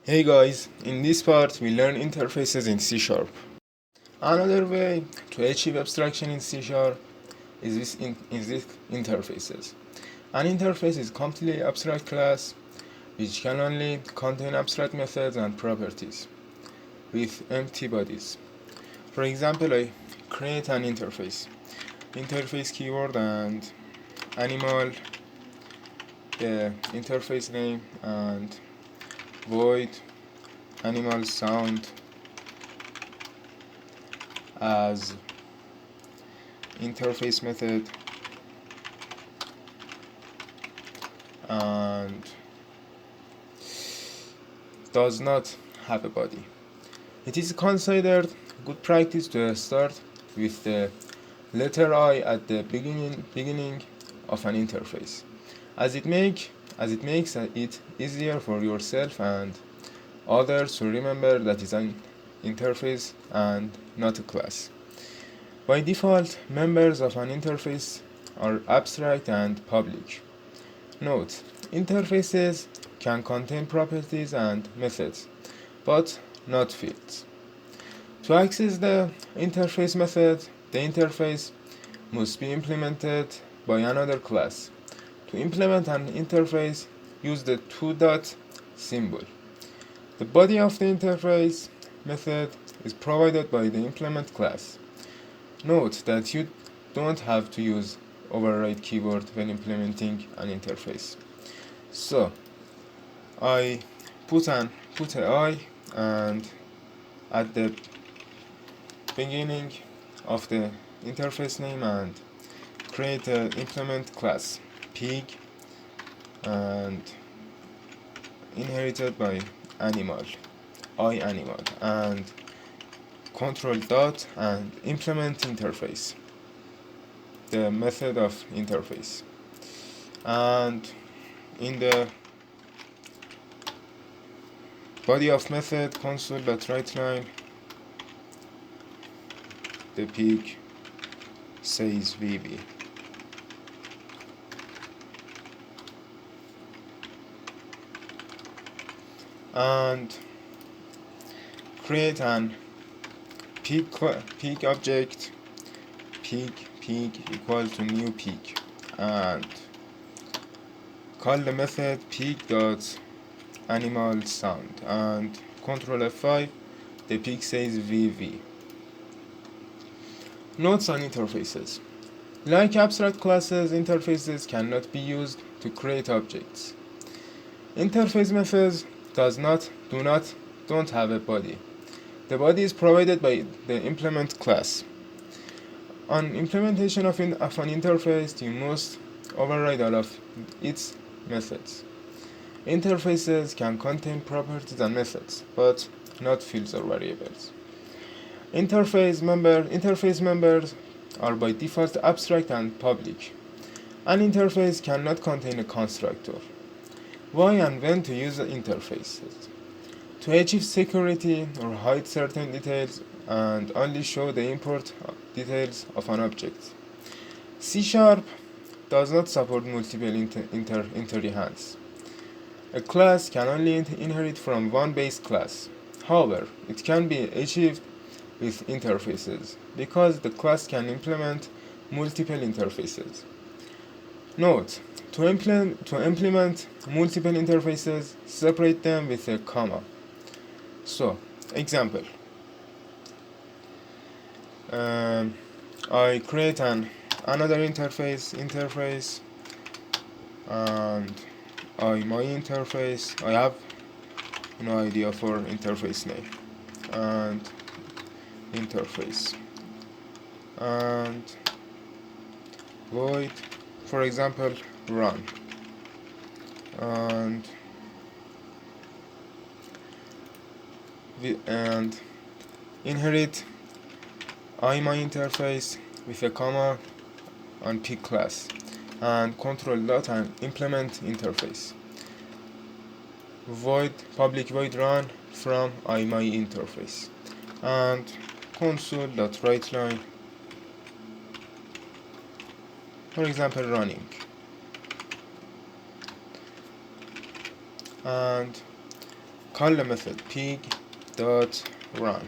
Hey guys, in this part we learn interfaces in C Sharp. Another way to achieve abstraction in C Sharp is this interfaces. An interface is completely abstract class which can only contain abstract methods and properties with empty bodies. For example, I create an interface keyword and animal, the interface name, and void animal sound as interface method, and does not have a body. It is considered good practice to start with the letter I at the beginning of an interface, as it makes it easier for yourself and others to remember that it's an interface and not a class. By default, members of an interface are abstract and public. Note: interfaces can contain properties and methods, but not fields. To access the interface method, the interface must be implemented by another class. To implement an interface, use the two-dot symbol. The body of the interface method is provided by the implement class. Note that you don't have to use override keyword when implementing an interface. So I put an I, and at the beginning of the interface name, and create an implement class pig and inherited by animal and control dot and implement interface, the method of interface, and in the body of method console.writeLine, the pig says VB. And create an pig object, pig equal to new pig, and call the method pig.animal sound and control F5, the pig says VV. Notes on interfaces. Like abstract classes, interfaces cannot be used to create objects. Interface methods don't have a body. The body is provided by the implement class. On implementation of an interface, you must override all of its methods. Interfaces can contain properties and methods, but not fields or variables. Interface members are by default abstract and public. An interface cannot contain a constructor. Why and when to use interfaces? To achieve security or hide certain details and only show the import details of an object. C# does not support multiple entry hands. A class can only inherit from one base class. However, it can be achieved with interfaces because the class can implement multiple interfaces. Note: to implement multiple interfaces, separate them with a comma. So, example: I create another interface, and my interface. I have no idea for interface name, and interface, and void, for example, run, and inherit my interface with a comma on pig class, and control dot and implement interface, public void run from my interface, and console.writeLine, for example, running, and call the method pig dot run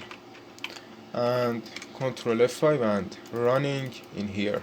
and control F5 and running in here.